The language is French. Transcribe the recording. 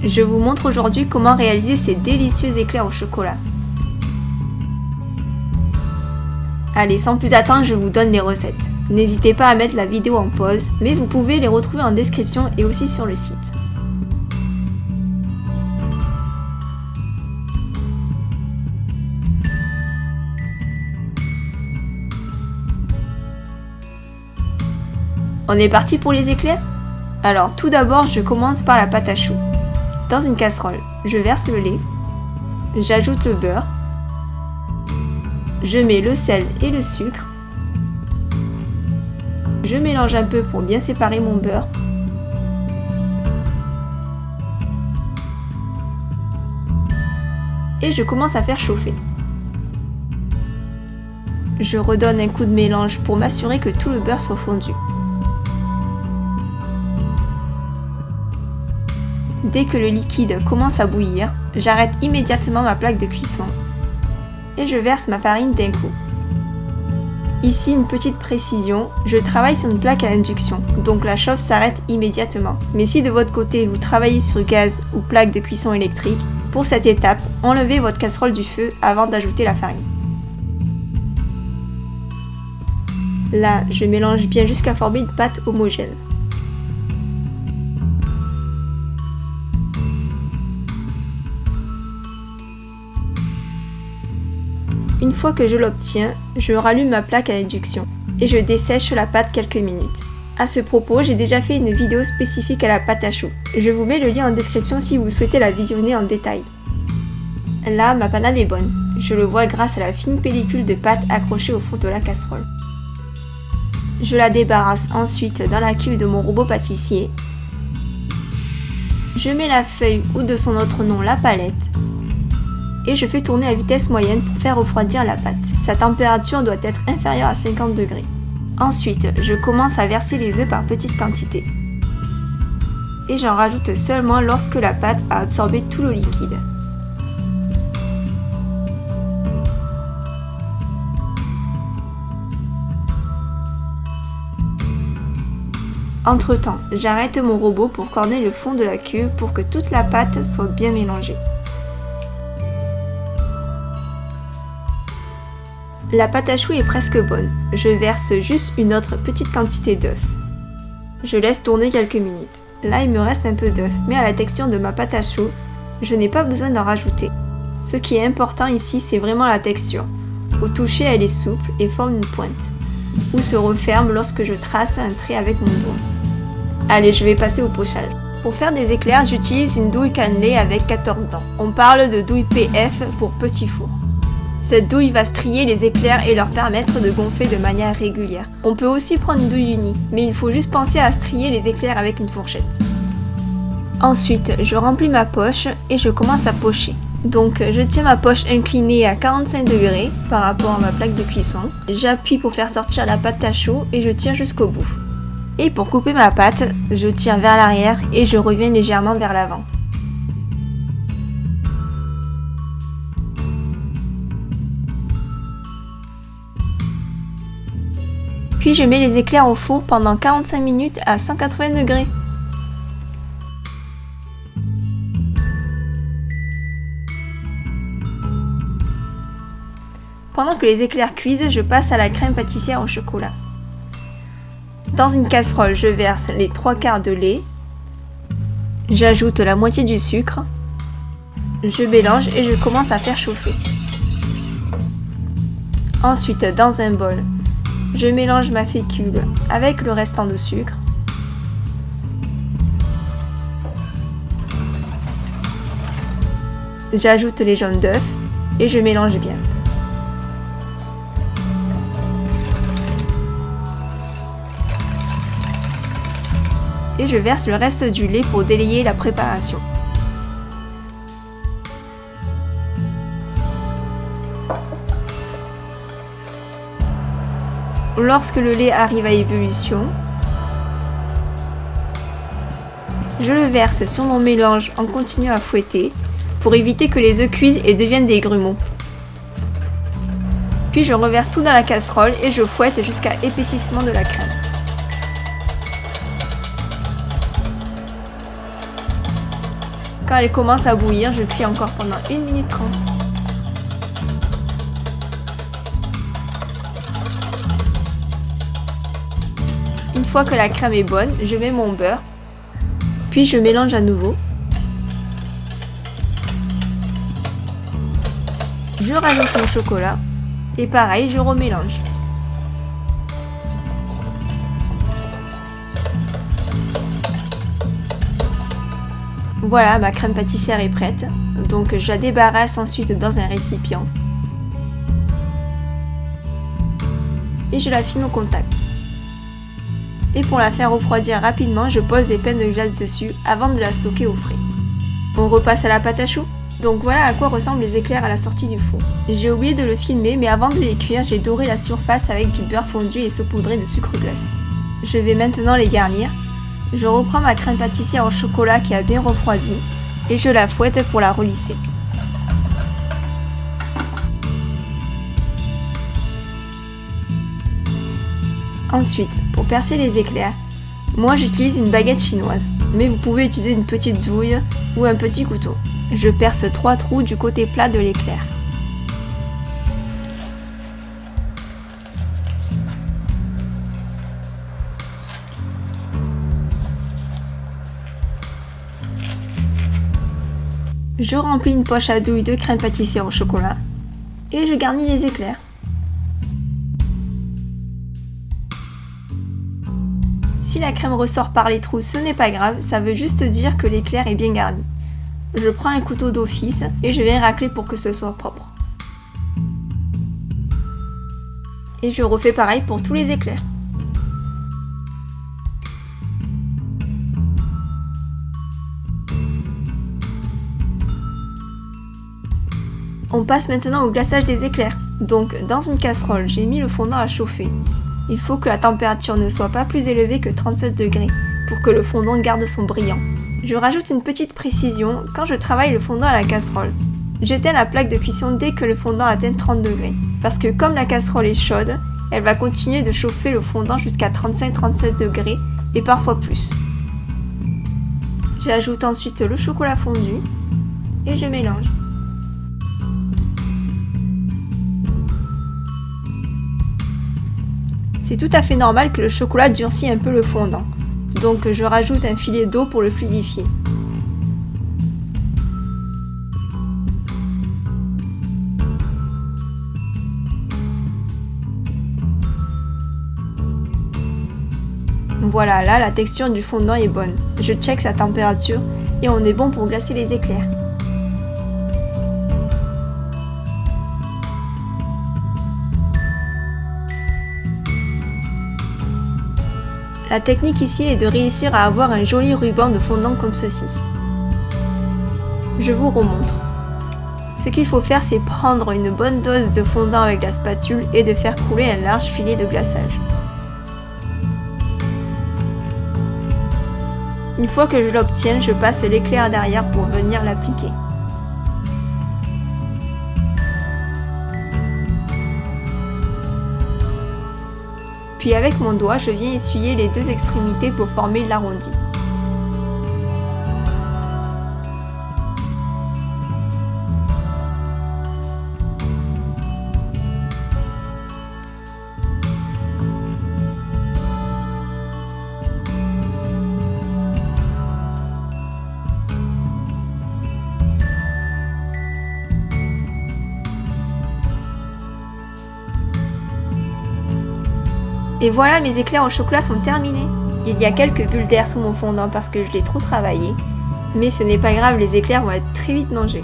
Je vous montre aujourd'hui comment réaliser ces délicieux éclairs au chocolat. Allez, sans plus attendre, je vous donne les recettes. N'hésitez pas à mettre la vidéo en pause, mais vous pouvez les retrouver en description et aussi sur le site. On est parti pour les éclairs? Alors tout d'abord, je commence par la pâte à choux. Dans une casserole, je verse le lait, j'ajoute le beurre, je mets le sel et le sucre, je mélange un peu pour bien séparer mon beurre, et je commence à faire chauffer. Je redonne un coup de mélange pour m'assurer que tout le beurre soit fondu. Dès que le liquide commence à bouillir, j'arrête immédiatement ma plaque de cuisson et je verse ma farine d'un coup. Ici une petite précision, je travaille sur une plaque à induction, donc la chauffe s'arrête immédiatement. Mais si de votre côté vous travaillez sur gaz ou plaque de cuisson électrique, pour cette étape, enlevez votre casserole du feu avant d'ajouter la farine. Là, je mélange bien jusqu'à former une pâte homogène. Une fois que je l'obtiens, je rallume ma plaque à induction et je dessèche la pâte quelques minutes. À ce propos, j'ai déjà fait une vidéo spécifique à la pâte à choux. Je vous mets le lien en description si vous souhaitez la visionner en détail. Là, ma panade est bonne. Je le vois grâce à la fine pellicule de pâte accrochée au fond de la casserole. Je la débarrasse ensuite dans la cuve de mon robot pâtissier. Je mets la feuille ou de son autre nom la palette. Et je fais tourner à vitesse moyenne pour faire refroidir la pâte. Sa température doit être inférieure à 50 degrés. Ensuite, je commence à verser les œufs par petites quantités. Et j'en rajoute seulement lorsque la pâte a absorbé tout le liquide. Entre-temps, j'arrête mon robot pour corner le fond de la cuve pour que toute la pâte soit bien mélangée. La pâte à choux est presque bonne, je verse juste une autre petite quantité d'œufs. Je laisse tourner quelques minutes. Là il me reste un peu d'œufs, mais à la texture de ma pâte à choux, je n'ai pas besoin d'en rajouter. Ce qui est important ici, c'est vraiment la texture. Au toucher, elle est souple et forme une pointe, ou se referme lorsque je trace un trait avec mon doigt. Allez, je vais passer au pochage. Pour faire des éclairs, j'utilise une douille cannelée avec 14 dents. On parle de douille PF pour petit four. Cette douille va strier les éclairs et leur permettre de gonfler de manière régulière. On peut aussi prendre une douille unie, mais il faut juste penser à strier les éclairs avec une fourchette. Ensuite, je remplis ma poche et je commence à pocher. Donc, je tiens ma poche inclinée à 45 degrés par rapport à ma plaque de cuisson. J'appuie pour faire sortir la pâte à choux et je tire jusqu'au bout. Et pour couper ma pâte, je tire vers l'arrière et je reviens légèrement vers l'avant. Puis je mets les éclairs au four pendant 45 minutes à 180 degrés. Pendant que les éclairs cuisent, je passe à la crème pâtissière au chocolat. Dans une casserole, je verse les 3/4 de lait. J'ajoute la moitié du sucre. Je mélange et je commence à faire chauffer. Ensuite, dans un bol, je mélange ma fécule avec le restant de sucre. J'ajoute les jaunes d'œufs et je mélange bien. Et je verse le reste du lait pour délayer la préparation. Lorsque le lait arrive à ébullition, je le verse sur mon mélange en continuant à fouetter pour éviter que les œufs cuisent et deviennent des grumeaux. Puis je reverse tout dans la casserole et je fouette jusqu'à épaississement de la crème. Quand elle commence à bouillir, je cuis encore pendant 1 minute 30. Une fois que la crème est bonne, je mets mon beurre, puis je mélange à nouveau. Je rajoute mon chocolat et pareil, je remélange. Voilà, ma crème pâtissière est prête, donc je la débarrasse ensuite dans un récipient et je la filme au contact. Et pour la faire refroidir rapidement, je pose des pains de glace dessus avant de la stocker au frais. On repasse à la pâte à choux. Donc voilà à quoi ressemblent les éclairs à la sortie du four. J'ai oublié de le filmer, mais avant de les cuire, j'ai doré la surface avec du beurre fondu et saupoudré de sucre glace. Je vais maintenant les garnir. Je reprends ma crème pâtissière au chocolat qui a bien refroidi et je la fouette pour la relisser. Ensuite, pour percer les éclairs, moi j'utilise une baguette chinoise, mais vous pouvez utiliser une petite douille ou un petit couteau. Je perce 3 trous du côté plat de l'éclair. Je remplis une poche à douille de crème pâtissière au chocolat et je garnis les éclairs. Si la crème ressort par les trous, ce n'est pas grave, ça veut juste dire que l'éclair est bien garni. Je prends un couteau d'office et je viens racler pour que ce soit propre. Et je refais pareil pour tous les éclairs. On passe maintenant au glaçage des éclairs. Donc dans une casserole, j'ai mis le fondant à chauffer. Il faut que la température ne soit pas plus élevée que 37 degrés pour que le fondant garde son brillant. Je rajoute une petite précision quand je travaille le fondant à la casserole. J'éteins la plaque de cuisson dès que le fondant atteint 30 degrés. Parce que comme la casserole est chaude, elle va continuer de chauffer le fondant jusqu'à 35-37 degrés et parfois plus. J'ajoute ensuite le chocolat fondu et je mélange. C'est tout à fait normal que le chocolat durcit un peu le fondant, donc je rajoute un filet d'eau pour le fluidifier. Voilà, là la texture du fondant est bonne. Je check sa température et on est bon pour glacer les éclairs. La technique ici est de réussir à avoir un joli ruban de fondant comme ceci. Je vous remontre. Ce qu'il faut faire, c'est prendre une bonne dose de fondant avec la spatule et de faire couler un large filet de glaçage. Une fois que je l'obtiens, je passe l'éclair derrière pour venir l'appliquer. Puis avec mon doigt, je viens essuyer les deux extrémités pour former l'arrondi. Et voilà, mes éclairs au chocolat sont terminés. Il y a quelques bulles d'air sous mon fondant parce que je l'ai trop travaillé, mais ce n'est pas grave, les éclairs vont être très vite mangés.